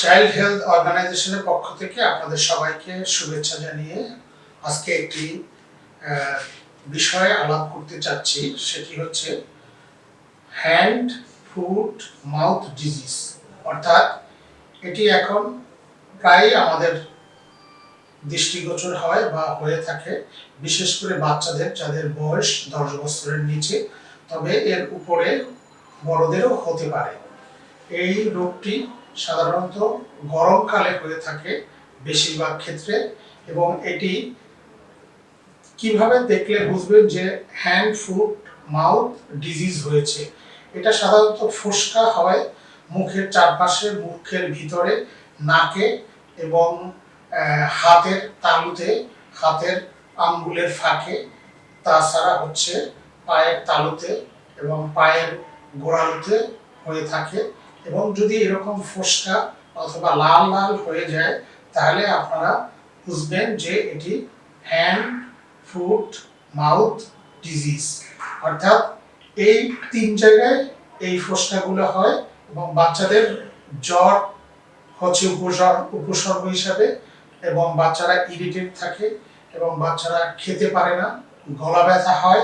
Child health অর্গানাইজেশনের পক্ষ থেকে আপনাদের সবাইকে শুভেচ্ছা জানিয়ে আজকে একটি বিষয়ে আলাপ করতে চাচ্ছি, সেটি হচ্ছে হ্যান্ড ফুট মাউথ ডিজিজ। অর্থাৎ এটি এখন প্রায় আমাদের দৃষ্টিগোচর হয় বা হয়ে থাকে, বিশেষ করে বাচ্চাদের যাদের বয়স 10 বছরের নিচে, তবে এর উপরে বড়দেরও হতে পারে। এই রোগটি সাধারণত গরমকালে হয়ে থাকে বেশিরভাগ ক্ষেত্রে, এবং এটি কিভাবে দেখলে বুঝবেন যে হ্যান্ড ফুট মাউথ ডিজিজ হয়েছে। এটা সাধারণত ফোস্কা হয় মুখের চারপাশে, মুখের ভিতরে, নাকে এবং হাতের তালুতে, হাতের আঙ্গুলের ফাঁকে, তাছাড়া হচ্ছে পায়ের তালুতে এবং পায়ের গোড়ালিতে হয়ে থাকে। এবং যদি এরকম ফোস্কা অথবা লাল লাল হয়ে যায় তাহলে আপনারা বুঝবেন যে এটি হ্যান্ড ফুট মাউথ ডিজিজ। অর্থাৎ এই 3 জায়গায় এই ফোস্কাগুলো হয়, এবং বাচ্চাদের জ্বর হচ্ছে উপসর্গ হিসাবে, এবং বাচ্চারা ইরিটেট থাকে, এবং বাচ্চারা খেতে পারে না, গলা ব্যথা হয়,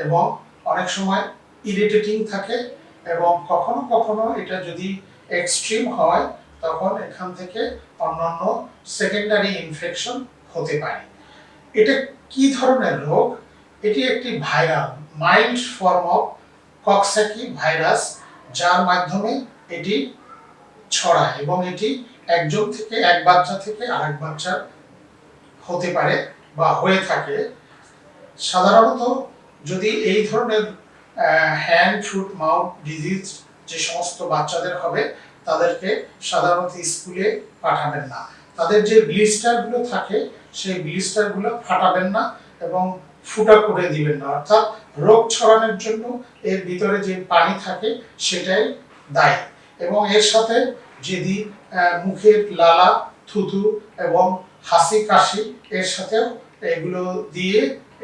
এবং অনেক সময় ইরিটেটিং থাকে, এবং কখনো কখনো এটা যদি এক্সট্রিম হয় তখন এখান থেকে অন্যান্য সেকেন্ডারি ইনফেকশন হতে পারে। এটা কি ধরনের রোগ? এটি একটি viral mild form of Coxsackie virus, যার মাধ্যমে এটি ছড়ায়, এবং এটি একজন থেকে এক বাচ্চা থেকে আরেক বাচ্চার হতে পারে বা হয়ে থাকে। সাধারণত যদি এই ধরনের হ্যান্ড ফুট মাউথ ডিজিজ যে সমস্ত বাচ্চাদের হবে তাদেরকে সাধারণত স্কুলে পাঠাবেন না। তাদের যে ব্লিস্টারগুলো থাকে সেই ব্লিস্টারগুলো ফাটাবেন না এবং ফুটা করে দিবেন না। অর্থাৎ রোগ ছড়ানোর জন্য এর ভিতরে যে পানি থাকে সেটাই দায়ী। এবং এর সাথে যদি মুখের লালা, থুতু এবং হাসি কাশি এর সাথেও এগুলো দিয়ে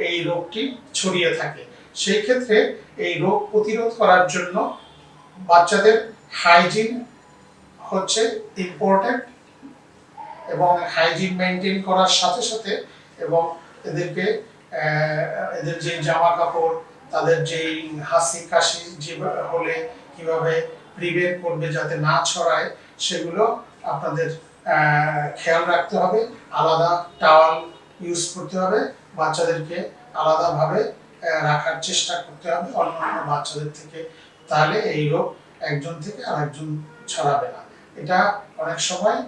এই রোগটি ছড়িয়ে থাকে, সেই ক্ষেত্রে এই রোগ প্রতিরোধ করার জন্য বাচ্চাদের হাইজিন হচ্ছে ইম্পর্টেন্ট, এবং হাইজিন মেনটেন করার সাথে সাথে এবং এদেরকে এদের যে জামা কাপড়, তাদের যেই হাসি কাশি যে হলে কিভাবে প্রিভেন্ট করবে যাতে না ছড়ায় সেগুলো আপনাদের খেয়াল রাখতে হবে। আলাদা টাওয়াল ইউজ করতে হবে, বাচ্চাদেরকে আলাদাভাবে রাখার চেষ্টা করতে হবে অন্যান্য বাচ্চাদের থেকে, তাহলে এই রোগ একজন থেকে আরেকজন ছড়াবে না। এটা অনেক সময়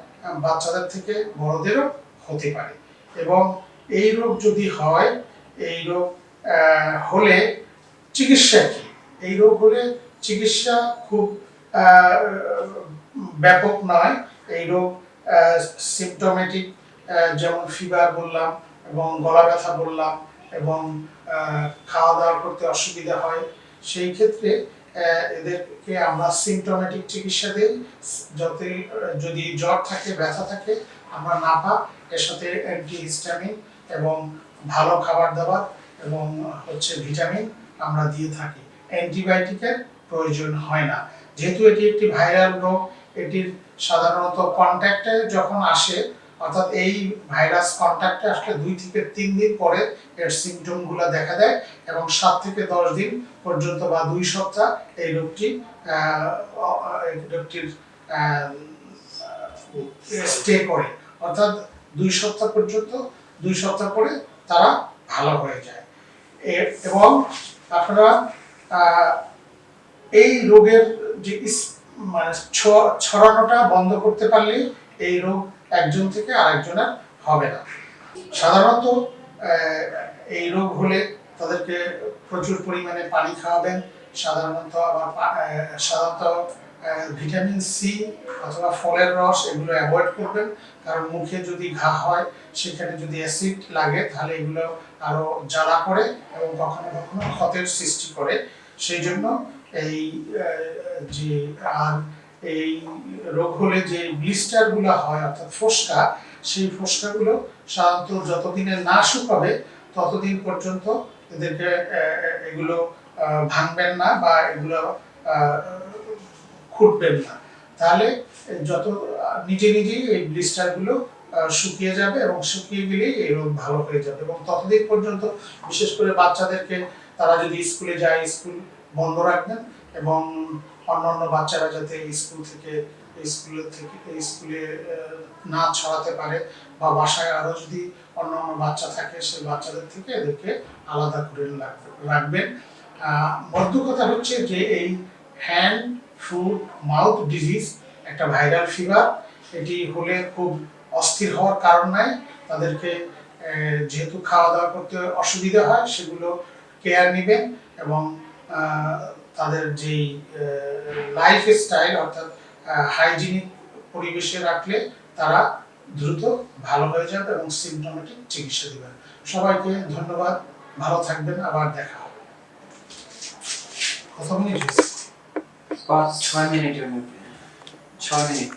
বাচ্চাদের থেকে বড়দেরও হতে পারে। এবং এই রোগ যদি হয়, এই রোগ হলে চিকিৎসা কি? এই রোগ হলে চিকিৎসা খুব ব্যাপক নয়। এই রোগ সিমটোমেটিক, যেমন ফিভার বললাম এবং গলা ব্যথা বললাম, এবং খাওয়া দাওয়া করতে অসুবিধা হয়, সেই ক্ষেত্রে এদেরকে আমরা সিমটোমেটিক চিকিৎসা দিই। যদি জ্বর থাকে, ব্যথা থাকে, আমরা নাপা এর সাথে অ্যান্টিহিস্টামিন এবং ভালো খাবার দাবার এবং হচ্ছে ভিটামিন আমরা দিয়ে থাকি। অ্যান্টিবায়োটিকের প্রয়োজন হয় না। যেহেতু এটি একটি ভাইরাল রোগ, এটির সাধারণত কন্ট্যাক্টে যখন আসে, অর্থাৎ এই ভাইরাস কন্ট্যাক্টে আসলে 2 থেকে 3 দিন পরে এর সিমটমগুলো দেখা দেয়, এবং 7 থেকে 10 দিন পর্যন্ত বা 2 সপ্তাহ এই রোগটির স্টে করে। অর্থাৎ 2 সপ্তাহ পর্যন্ত, 2 সপ্তাহ পরে তারা ভালো হয়ে যায়। এবং আপনারা এই রোগের যে মানে ছড়ানোটা বন্ধ করতে পারলে এই রোগ একজন থেকে আরেকজনের হবে না। সাধারণত এই রোগ হলে তাদেরকে প্রচুর পরিমাণে পানি খাওয়াবেন। সাধারণত ভিটামিন সি অথবা ফলের রস এগুলো অ্যাভয়েড করবেন, কারণ মুখে যদি ঘা হয় সেখানে যদি অ্যাসিড লাগে তাহলে এগুলো আরো জ্বালা করে এবং কখনো কখনো ক্ষতের সৃষ্টি করে। সেই জন্য এই যে এই রোগ হলে যে ব্লিস্টারগুলো হয় অর্থাৎ ফোস্কা, সেই ফোস্কাগুলো সাধারণত যতদিনে না শুকাবে ততদিন পর্যন্ত এদেরকে এগুলো ভাঙবেন না বা এগুলো খুঁটবেন না। তাহলে যত নিজে নিজেই এই ব্লিস্টারগুলো শুকিয়ে যাবে এবং শুকিয়ে গেলেই এই রোগ ভালো হয়ে যাবে। এবং ততদিন পর্যন্ত বিশেষ করে বাচ্চাদেরকে তারা যদি স্কুলে যায় স্কুল বন্ধ রাখবেন এবং অন্যান্য বাচ্চারা যাতে স্কুলে না ছড়াতে পারে বা বাসায় আরো যদি অন্যান্য বাচ্চা থাকে সেই বাচ্চাদের থেকে এদেরকে আলাদা করে রাখবেন। মধ্য কথা হচ্ছে যে এই হ্যান্ড ফুট মাউথ ডিজিজ একটা ভাইরাল ফিভার। এটি হলে খুব অস্থির হওয়ার কারণ নাই। তাদেরকে যেহেতু খাওয়া দাওয়া করতে অসুবিধা হয় সেগুলো কেয়ার নেবেন এবং তাদের যেই লাইফ স্টাইল অর্থাৎ হাইজিনিক পরিবেশে রাখলে তারা দ্রুত ভালো হয়ে যাবে এবং সিমটমেটিক চিকিৎসা দেবেন। সবাইকে ধন্যবাদ, ভালো থাকবেন, আবার দেখা হবে। কত মিনিট? 5-6 মিনিটের মধ্যে 6 মিনিট।